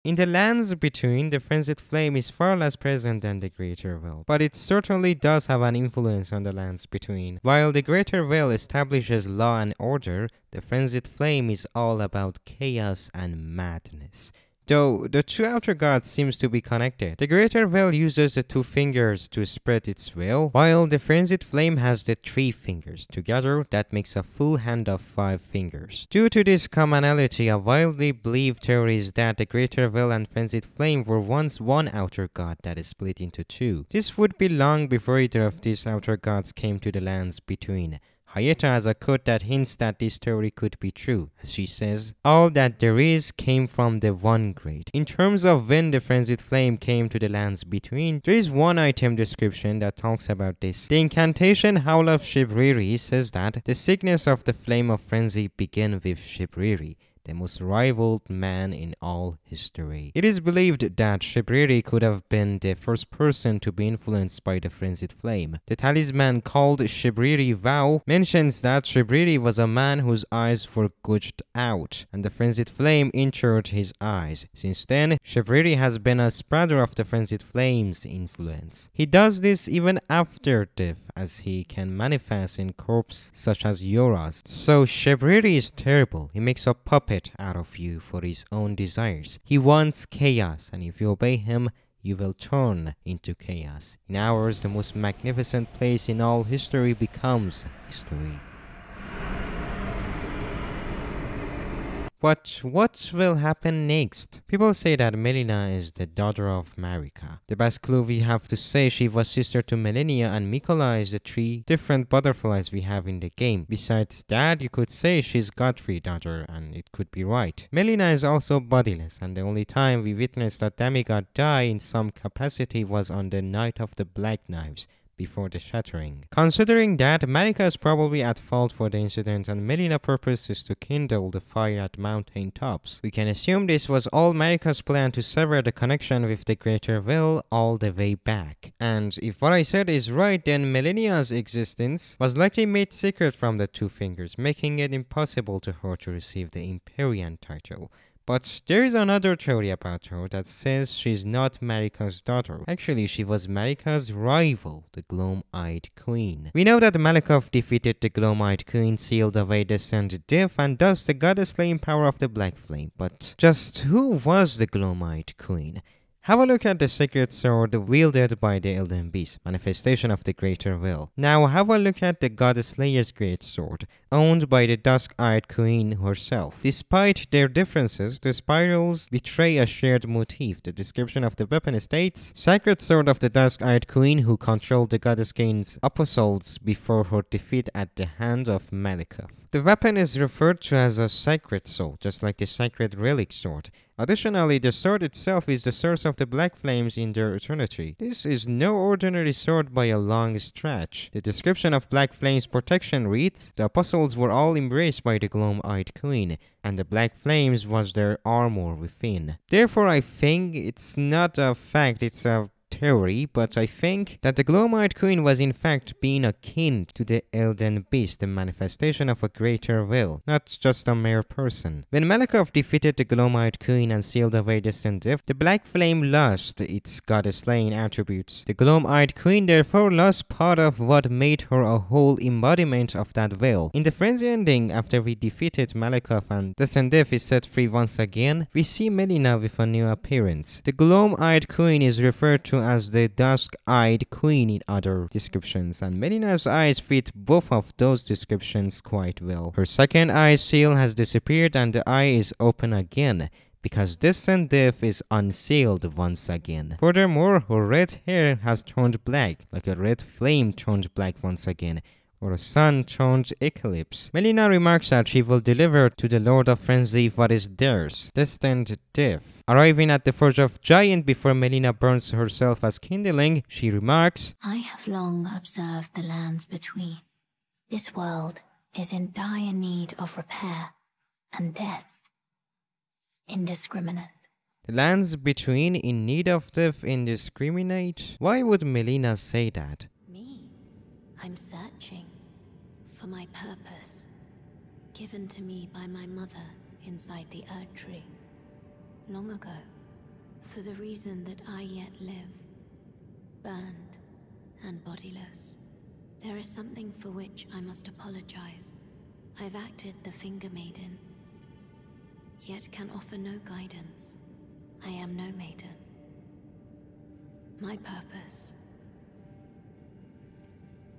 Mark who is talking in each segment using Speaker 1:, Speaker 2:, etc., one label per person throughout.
Speaker 1: In the lands between, the Frenzied Flame is far less present than the Greater Veil, but it certainly does have an influence on the lands between. While the Greater Veil establishes law and order, the Frenzied Flame is all about chaos and madness. Though the two outer gods seems to be connected. The Greater Veil uses the two fingers to spread its veil, while the Frenzied Flame has the three fingers. Together, that makes a full hand of 5 fingers. Due to this commonality, a widely believed theory is that the Greater Veil and Frenzied Flame were once one outer god that is split into two. This would be long before either of these outer gods came to the lands between. Hyetta has a quote that hints that this theory could be true, as she says, "All that there is came from the one great." In terms of when the Frenzied Flame came to the lands between, there is one item description that talks about this. The incantation Howl of Shabriri says that the sickness of the flame of frenzy began with Shabriri, the most rivaled man in all history. It is believed that Shabriri could have been the first person to be influenced by the Frenzied Flame. The talisman called Shabriri Vow mentions that Shabriri was a man whose eyes were gouged out, and the Frenzied Flame injured his eyes. Since then, Shabriri has been a spreader of the Frenzied Flame's influence. He does this even after death, as he can manifest in corpses such as Yora's. So Shabriri is terrible. He makes a puppet out of you for his own desires. He wants chaos, and if you obey him, you will turn into chaos. In ours, the most magnificent place in all history becomes history. But what will happen next? People say that Melina is the daughter of Marika. The best clue we have to say she was sister to Melania and Mikola is the 3 different butterflies we have in the game. Besides that, you could say she's Godfrey's daughter, and it could be right. Melina is also bodiless, and the only time we witnessed a demigod die in some capacity was on the Night of the Black Knives, before the shattering. Considering that, Marika is probably at fault for the incident and Melina's purpose is to kindle the fire at mountain tops, we can assume this was all Marika's plan to sever the connection with the Greater Veil all the way back. And if what I said is right, then Melinia's existence was likely made secret from the Two Fingers, making it impossible to her to receive the Empyrean title. But there is another theory about her that says she's not Marika's daughter. Actually, she was Marika's rival, the Gloam-Eyed Queen. We know that Malikov defeated the Gloam-Eyed Queen, sealed away the Sand Diff, and thus the goddess-slaying power of the Black Flame. But just who was the Gloam-Eyed Queen? Have a look at the sacred sword wielded by the Elden Beast, manifestation of the Greater Veil. Now have a look at the Goddess Slayer's great sword, owned by the Dusk-Eyed Queen herself. Despite their differences, the spirals betray a shared motif. The description of the weapon states, "Sacred sword of the Dusk-Eyed Queen who controlled the Goddess Queen's apostles before her defeat at the hand of Malikov." The weapon is referred to as a sacred sword, just like the sacred relic sword. Additionally, the sword itself is the source of the Black Flames in their eternity. This is no ordinary sword by a long stretch. The description of Black Flame's protection reads, "The apostles were all embraced by the Gloam-Eyed Queen, and the Black Flames was their armor within." Therefore, I think it's not a fact, it's a theory, but I think that the Gloam-Eyed Queen was in fact being akin to the Elden Beast, the manifestation of a Greater Veil, not just a mere person. When Malikov defeated the Gloam-Eyed Queen and sealed away the Sand Diff, the Black Flame lost its goddess-slaying attributes. The Gloam-Eyed Queen therefore lost part of what made her a whole embodiment of that veil. In the frenzy ending, after we defeated Malikov and the Sand Diff is set free once again, we see Melina with a new appearance. The Gloam-Eyed Queen is referred to as the Dusk-Eyed Queen in other descriptions, and Melina's eyes fit both of those descriptions quite well. Her second eye seal has disappeared and the eye is open again, because this Sand Diff is unsealed once again. Furthermore, her red hair has turned black, like a red flame turned black once again, or a sun turned eclipse. Melina remarks that she will deliver to the Lord of Frenzy what is theirs, destined death. Arriving at the Forge of Giant before Melina burns herself as kindling, she remarks,
Speaker 2: "I have long observed the lands between. This world is in dire need of repair, and death indiscriminate."
Speaker 1: "The lands between in need of death indiscriminate?" Why would Melina say that?
Speaker 2: Me, I'm searching for my purpose, given to me by my mother inside the Erd Tree, long ago. For the reason that I yet live, burned and bodiless. There is something for which I must apologize. I've acted the Finger Maiden, yet can offer no guidance. I am no maiden. My purpose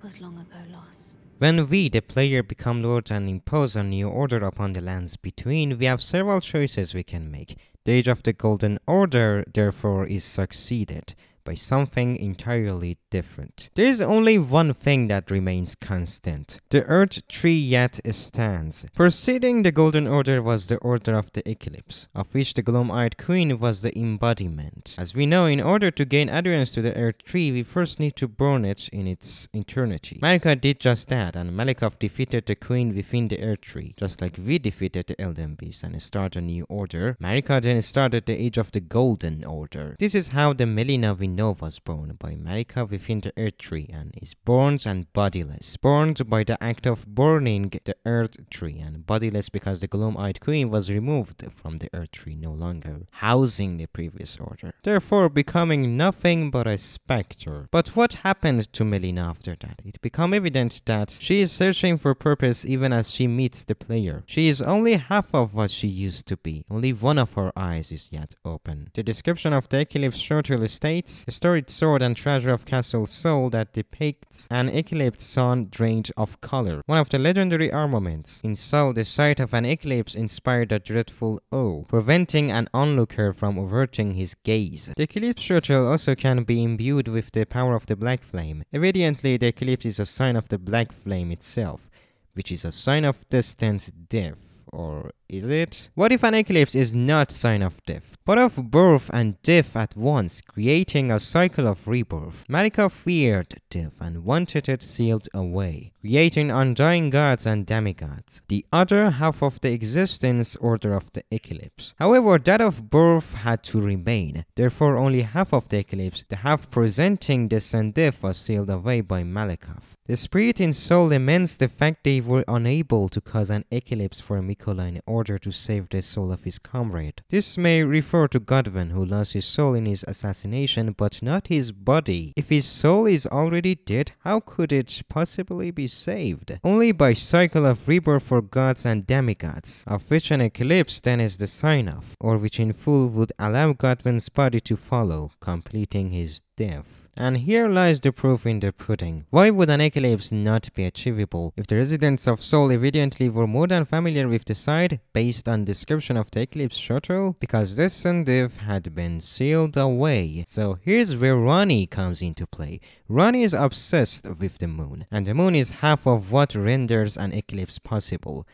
Speaker 2: was long ago lost.
Speaker 1: When we, the player, become lords and impose a new order upon the lands between, we have several choices we can make. The Age of the Golden Order, therefore, is succeeded by something entirely different. There is only one thing that remains constant. The Earth Tree yet stands. Preceding the Golden Order was the Order of the Eclipse, of which the Gloom-Eyed Queen was the embodiment. As we know, in order to gain adherence to the Earth Tree, we first need to burn it in its eternity. Marika did just that, and Malikov defeated the Queen within the Earth Tree, just like we defeated the Elden Beast and started a new order. Marika then started the Age of the Golden Order. This is how the Melina we know was born, by Marika within the Earth Tree, and is born and bodiless. Born by the act of burning the Earth Tree, and bodiless because the Gloom-Eyed Queen was removed from the Earth Tree, no longer housing the previous order, therefore becoming nothing but a spectre. But what happened to Melina after that? It became evident that she is searching for purpose even as she meets the player. She is only half of what she used to be. Only one of her eyes is yet open. The description of the Eclipse shortly states, a storied sword and treasure of Castle Soul that depicts an eclipse sun drained of color. One of the legendary armaments. In Soul, the sight of an eclipse inspired a dreadful awe, preventing an onlooker from averting his gaze. The eclipse shuttle also can be imbued with the power of the Black Flame. Evidently, the eclipse is a sign of the Black Flame itself, which is a sign of distant death. Or is it? What if an eclipse is not sign of death, but of birth and death at once, creating a cycle of rebirth? Marika feared death and wanted it sealed away, creating undying gods and demigods, the other half of the existence order of the eclipse. However, that of birth had to remain, therefore only half of the eclipse, the half presenting death and death, was sealed away by Malikov. The spirit in Soul laments the fact they were unable to cause an eclipse for Mikola in order to save the soul of his comrade. This may refer to Godwin, who lost his soul in his assassination but not his body. If his soul is already dead, how could it possibly be saved? Only by cycle of rebirth for gods and demigods, of which an eclipse then is the sign of, or which in full would allow Godwin's body to follow, completing his death. And here lies the proof in the pudding. Why would an eclipse not be achievable if the residents of Soul evidently were more than familiar with the site based on description of the eclipse shuttle? Because this and death had been sealed away. So here's where Ronnie comes into play. Ronnie is obsessed with the moon, and the moon is half of what renders an eclipse possible.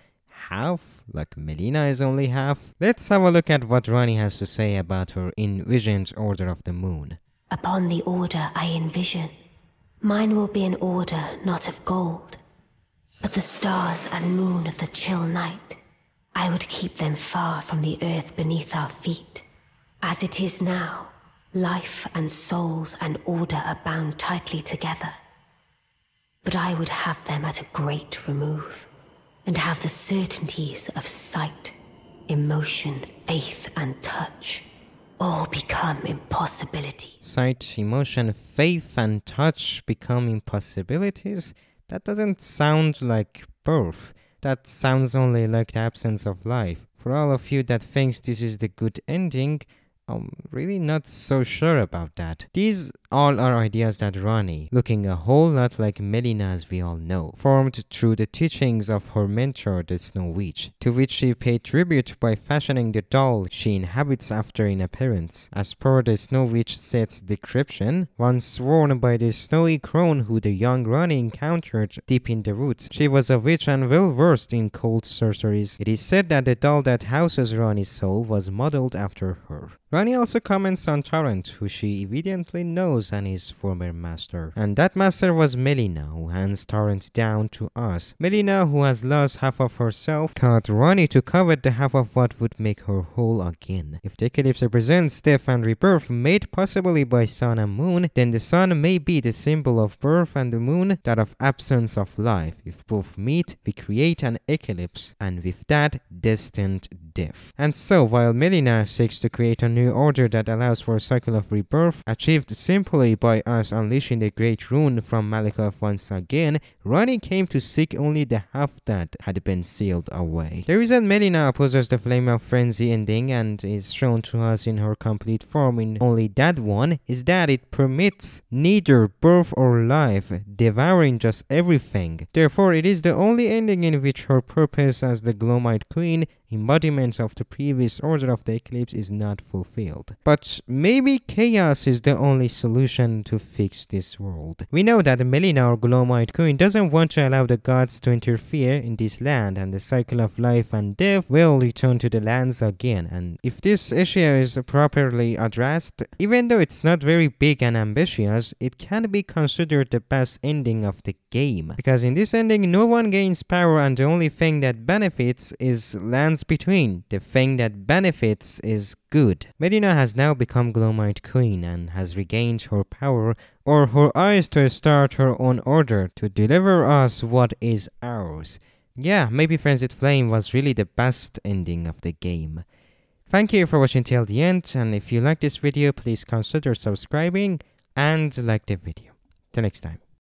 Speaker 1: Half? Like Melina is only half? Let's have a look at what Ronnie has to say about her envisioned order of the moon.
Speaker 2: Upon the order I envision, mine will be an order not of gold, but the stars and moon of the chill night. I would keep them far from the earth beneath our feet. As it is now, life and souls and order are bound tightly together. But I would have them at a great remove, and have the certainties of sight, emotion, faith, and touch all become impossibilities.
Speaker 1: Sight, emotion, faith, and touch become impossibilities? That doesn't sound like birth. That sounds only like the absence of life. For all of you that thinks this is the good ending, I'm really not so sure about that. These all are ideas that Ronnie, looking a whole lot like Melina as we all know, formed through the teachings of her mentor, the Snow Witch, to which she paid tribute by fashioning the doll she inhabits after in appearance. As per the Snow Witch set's description, once worn by the snowy crone who the young Ronnie encountered deep in the woods, she was a witch and well versed in cold sorceries. It is said that the doll that houses Ronnie's soul was modeled after her. Ronnie also comments on Torrent, who she evidently knows and his former master. And that master was Melina, who hands Torrent down to us. Melina, who has lost half of herself, taught Ronnie to covet the half of what would make her whole again. If the eclipse represents death and rebirth made possibly by sun and moon, then the sun may be the symbol of birth and the moon that of absence of life. If both meet, we create an eclipse, and with that, distant death. And so, while Melina seeks to create a new order that allows for a cycle of rebirth, achieved simply by us unleashing the great rune from Malekith once again, Ranni came to seek only the half that had been sealed away. The reason Melina opposes the Flame of Frenzy ending and is shown to us in her complete form in only that one is that it permits neither birth or life, devouring just everything. Therefore, it is the only ending in which her purpose as the Glowmite Queen, embodiment of the previous Order of the Eclipse, is not fulfilled. But maybe chaos is the only solution to fix this world. We know that Melina, or Glowmite Queen, doesn't want to allow the gods to interfere in this land, and the cycle of life and death will return to the lands again. And if this issue is properly addressed, even though it's not very big and ambitious, it can be considered the best ending of the game. Because in this ending, no one gains power, and the only thing that benefits is lands between. The thing that benefits is good. Melina has now become Glowmite Queen and has regained her power, or her eyes, to start her own order to deliver us what is ours. Yeah, maybe Frenzied Flame was really the best ending of the game. Thank you for watching till the end, and if you like this video, please consider subscribing and like the video. Till next time.